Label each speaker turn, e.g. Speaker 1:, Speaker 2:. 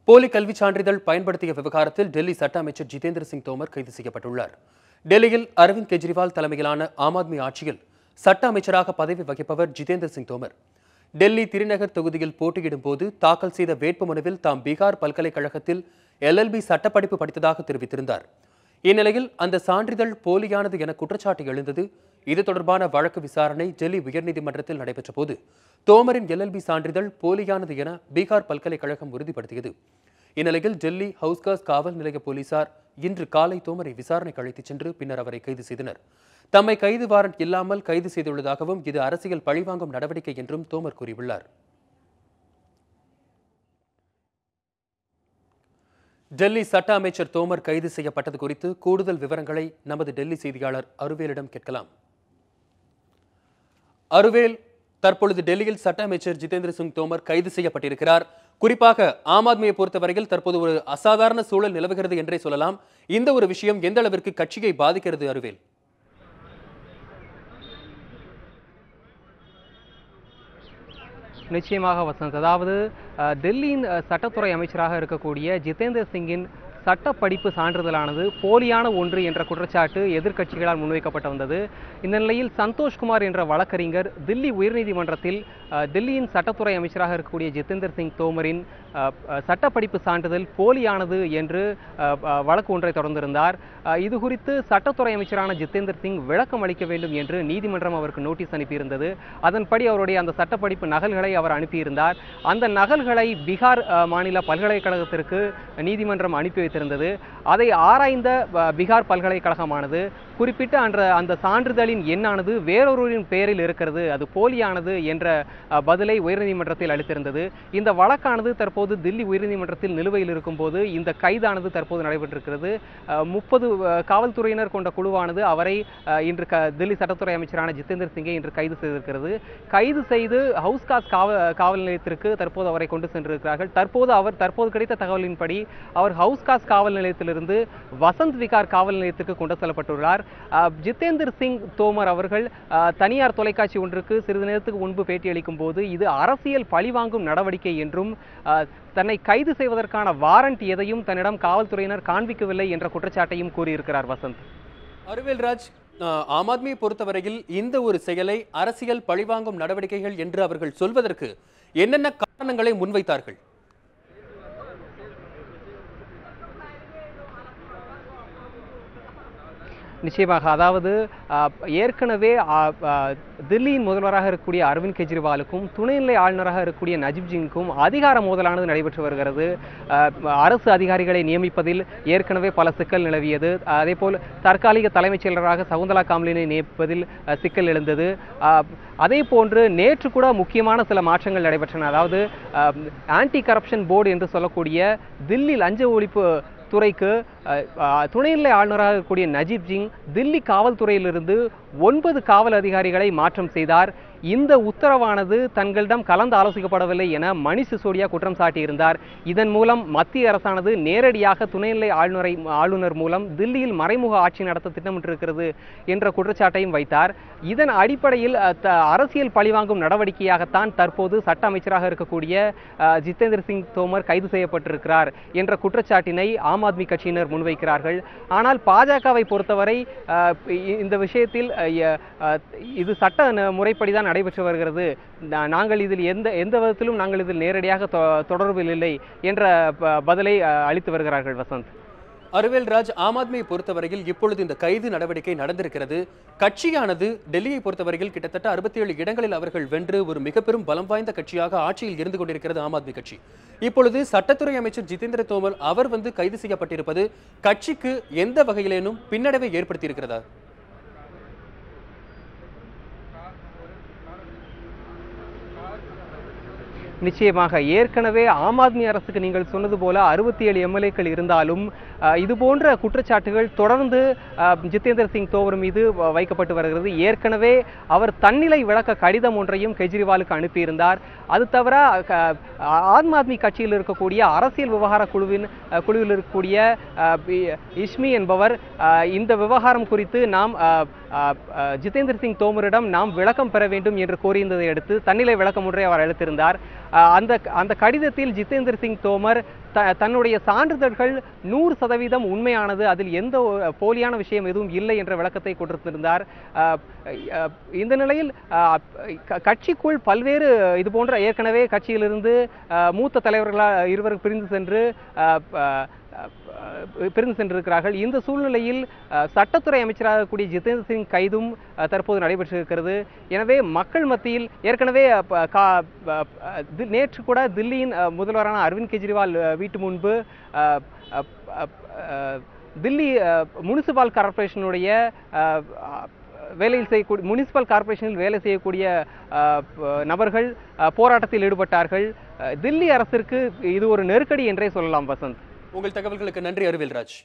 Speaker 1: போலி கல்வி சான்றிதழ் பயன்படுத்திய விவகாரத்தில் டெல்லி சட்ட அமைச்சர் ஜிதேந்திர சிங் தோமர் கைது செய்யப்பட்டுள்ளார். டெல்லியில் அரவிந்த் கெஜ்ரிவால் தலைமையிலான ஆம் ஆத்மி ஆட்சியில் சட்ட அமைச்சராக பதவி வகிப்பவர் ஜிதேந்திர சிங் தோமர். டெல்லி திரிநகர் தொகுதியில் போட்டியிடும் போது தாக்கல் செய்த வேட்புமனுவில் தாம் பீகார் பல்கலைக்கழகத்தில் LLB சட்டப்படிப்பு படித்ததாக தெரிவித்திருந்தார். இந்நிலையில் அந்த சான்றிதழ் போலியானது என குற்றச்சாட்டு எழுந்தது. இது தொடர்பான வழக்கு விசாரணை டெல்லி உயர்நீதிமன்றத்தில் நடைபெற்ற போது தோமரின் LLB சான்றிதழ் போலியானது என பீகார் பல்கலைக்கழகம் உறுதிப்படுத்தியது. இந்நிலையில் டெல்லி ஹவுஸ்காஸ் காவல் நிலைய போலீசார் இன்று காலை தோமரை விசாரணைக்கு அழைத்துச் சென்று பின்னர் அவரை கைது செய்தனர். தம்மை கைது வாரண்ட் இல்லாமல் கைது செய்துள்ளதாகவும் இது அரசியல் பழிவாங்கும் நடவடிக்கை என்றும் தோமர் கூறியுள்ளார். டெல்லி சட்ட அமைச்சர் தோமர் கைது செய்யப்பட்டது குறித்து கூடுதல் விவரங்களை நமது டெல்லி செய்தியாளர் அருவேலிடம் கேட்கலாம். அருவேல், தற்பொழுது டெல்லியில் சட்ட அமைச்சர் ஜிதேந்திர சிங் தோமர் கைது செய்யப்பட்டிருக்கிறார். குறிப்பாக ஆம் ஆத்மியை பொறுத்தவரையில் தற்போது ஒரு அசாதாரண சூழல் நிலவுகிறது என்றே சொல்லலாம். இந்த ஒரு விஷயம் எந்த அளவிற்கு கட்சியை பாதிக்கிறது அருவேல்?
Speaker 2: நிச்சயமாக வசந்த், அதாவது டெல்லியின் சட்டத்துறை அமைச்சராக இருக்கக்கூடிய ஜிதேந்திர சிங்கின் சட்டப்படிப்பு சான்றிதழானது போலியான ஒன்று என்ற குற்றச்சாட்டு எதிர்க்கட்சிகளால் முன்வைக்கப்பட்டு வந்தது. இந்த நிலையில் சந்தோஷ்குமார் என்ற வழக்கறிஞர் தில்லி உயர்நீதிமன்றத்தில் டெல்லியின் சட்டத்துறை அமைச்சராக இருக்கக்கூடிய ஜிதேந்திர சிங் தோமரின் சட்டப்படிப்பு சான்றிதழ் போலியானது என்று வழக்கு ஒன்றை தொடர்ந்திருந்தார். இது குறித்து சட்டத்துறை அமைச்சரான ஜிதேந்திர சிங் விளக்கம் அளிக்க வேண்டும் என்று நீதிமன்றம் அவருக்கு நோட்டீஸ் அனுப்பியிருந்தது. அதன்படி அவருடைய அந்த சட்டப்படிப்பு நகல்களை அவர் அனுப்பியிருந்தார். அந்த நகல்களை பீகார் மாநில பல்கலைக்கழகத்திற்கு நீதிமன்றம் அனுப்பி வைத்திருந்தது. அதை ஆராய்ந்த பீகார் பல்கலைக்கழகமானது குறிப்பிட்ட அந்த சான்றிதழின் எண்ணானது வேறொருவரின் பெயரில் இருக்கிறது, அது போலியானது என்ற பதிலை உயர்நீதிமன்றத்தில் அளித்திருந்தது. இந்த வழக்கானது தற்போது தில்லி உயர்நீதிமன்றத்தில் நிலுவையில் இருக்கும் போது இந்த கைதானது தற்போது நடைபெற்றிருக்கிறது. 30 காவல்துறையினர் கொண்ட குழுவானது அவரை இன்று தில்லி சட்டத்துறை அமைச்சரான ஜிதேந்திர சிங்கை இன்று கைது செய்திருக்கிறது. கைது செய்து ஹவுஸ்காஸ் காவல் நிலையத்திற்கு தற்போது அவரை கொண்டு சென்றிருக்கிறார்கள். தற்போது கிடைத்த தகவலின்படி அவர் ஹவுஸ்காஸ் காவல் நிலையத்திலிருந்து வசந்த் விகார் காவல் நிலையத்துக்கு கொண்டு செல்லப்பட்டுள்ளார். ஜிதேந்திர சிங் தோமர் அவர்கள் தனியார் தொலைக்காட்சி ஒன்றுக்கு சிறிது நேரத்துக்கு முன்பு பேட்டியளிக்கும் போது இது அரசியல் பழிவாங்கும் நடவடிக்கை என்றும் தன்னை கைது செய்வதற்கான வாரண்ட் எதையும் தன்னிடம் காவல்துறையினர் காண்பிக்கவில்லை என்ற குற்றச்சாட்டையும் கூறியிருக்கிறார் வசந்த்.
Speaker 1: அருவேல்ராஜ், ஆம் ஆத்மியை பொறுத்தவரையில் இந்த ஒரு செயலை அரசியல் பழிவாங்கும் நடவடிக்கைகள் என்று அவர்கள் சொல்வதற்கு என்னென்ன காரணங்களை முன்வைத்தார்கள்?
Speaker 2: நிச்சயமாக, அதாவது ஏற்கனவே தில்லியின் முதல்வராக இருக்கக்கூடிய அரவிந்த் கெஜ்ரிவாலுக்கும் துணைநிலை ஆளுநராக இருக்கக்கூடிய நஜீப் சிங்குக்கும் அதிகார மோதலானது நடைபெற்று வருகிறது. அரசு அதிகாரிகளை நியமிப்பதில் ஏற்கனவே பல சிக்கல் நிலவியது. அதேபோல் தற்காலிக தலைமைச் செயலராக சகுந்தலா காம்லினை நியமிப்பதில் சிக்கல் எழுந்தது. அதே போன்று நேற்று கூட முக்கியமான சில மாற்றங்கள் நடைபெற்றன. அதாவது ஆன்டி கரப்ஷன் போர்டு என்று சொல்லக்கூடிய தில்லி லஞ்ச ஒழிப்பு துறைக்கு துணைநிலை ஆளுநராக இருக்கக்கூடிய நஜீப் சிங் தில்லி காவல்துறையிலிருந்து 9 காவல் அதிகாரிகளை மாற்றம் செய்தார். இந்த உத்தரவானது தங்களிடம் கலந்து ஆலோசிக்கப்படவில்லை என மணிஷ் சிசோடியா குற்றம் சாட்டியிருந்தார். இதன் மூலம் மத்திய அரசானது நேரடியாக துணைநிலை ஆளுநர் மூலம் தில்லியில் மறைமுக ஆட்சி நடத்த திட்டமிட்டிருக்கிறது என்ற குற்றச்சாட்டையும் வைத்தார். இதன் அடிப்படையில் அரசியல் பழிவாங்கும் நடவடிக்கையாகத்தான் தற்போது சட்ட அமைச்சராக இருக்கக்கூடிய ஜிதேந்திர சிங் தோமர் கைது செய்யப்பட்டிருக்கிறார் என்ற குற்றச்சாட்டினை ஆம் ஆத்மி கட்சியினர் முன்வைக்கிறார்கள். ஆனால் பாஜகவை பொறுத்தவரை இந்த விஷயத்தில் இது சட்ட முறைப்படிதான் நடைபெற்று வருகிறது, நாங்கள் இதில் எந்த விதத்திலும் நாங்கள் இதில் நேரடியாக தொடர்பில் இல்லை என்ற பதிலை அளித்து வருகிறார்கள் வசந்த்.
Speaker 1: அருவேல்ராஜ், ஆம் ஆத்மியை பொறுத்தவரையில் இப்பொழுது இந்த கைது நடவடிக்கை நடந்திருக்கிறது. கட்சியானது டெல்லியை பொறுத்தவரையில் கிட்டத்தட்ட 67 இடங்களில் அவர்கள் வென்று ஒரு மிக பெரும் பலம் வாய்ந்த கட்சியாக ஆட்சியில் இருந்து கொண்டிருக்கிறது ஆம் ஆத்மி கட்சி. இப்பொழுது சட்டத்துறை அமைச்சர் ஜிதேந்திர தோமர் அவர் கைது செய்யப்பட்டிருப்பது கட்சிக்கு எந்த வகையிலேனும் பின்னடைவை ஏற்படுத்தி இருக்கிறதா?
Speaker 2: நிச்சயமாக, ஏற்கனவே ஆம் ஆத்மி அரசுக்கு நீங்கள் சொன்னது போல 67 MLAக்கள் இருந்தாலும் இது போன்ற குற்றச்சாட்டுகள் தொடர்ந்து ஜிதேந்திர சிங் தோமர் மீது வைக்கப்பட்டு வருகிறது. ஏற்கனவே அவர் தன்னிலை விளக்க கடிதம் ஒன்றையும் கெஜ்ரிவாலுக்கு அனுப்பியிருந்தார். அது தவிர ஆம் ஆத்மி கட்சியில் இருக்கக்கூடிய அரசியல் விவகார குழுவில் இருக்கக்கூடிய இஸ்மி என்பவர் இந்த விவகாரம் குறித்து நாம் ஜிதேந்திர சிங் தோமரிடம் நாம் விளக்கம் பெற வேண்டும் என்று கோரியிருந்ததை அடுத்து தன்னிலை விளக்கம் ஒன்றை அவர் அளித்திருந்தார். அந்த அந்த கடிதத்தில் ஜிதேந்திர சிங் தோமர் தன்னுடைய சான்றிதழ்கள் 100% உண்மையானது, அதில் எந்த போலியான விஷயம் எதுவும் இல்லை என்ற விளக்கத்தை கொடுத்திருந்தார். இந்த நிலையில் கட்சிக்குள் பல்வேறு இதுபோன்ற ஏற்கனவே கட்சியிலிருந்து மூத்த தலைவர்களால் இருவர் பிரிந்து சென்றிருக்கிறார்கள். இந்த சூழ்நிலையில் சட்டத்துறை அமைச்சராக கூடிய ஜிதேந்திர சிங் கைதும் தற்போது நடைபெற்றிருக்கிறது. எனவே மக்கள் மத்தியில் ஏற்கனவே நேற்று கூட தில்லியின் முதல்வரான அரவிந்த் கெஜ்ரிவால் வீட்டு முன்பு தில்லி முனிசிபல் கார்ப்பரேஷனுடைய முனிசிபல் கார்ப்பரேஷனில் வேலை செய்யக்கூடிய நபர்கள் போராட்டத்தில் ஈடுபட்டார்கள். தில்லி அரசிற்கு இது ஒரு நெருக்கடி என்றே சொல்லலாம். வசந்த்,
Speaker 1: உங்கள் தகவல்களுக்கு நன்றி அறிவியல்ராஜ்.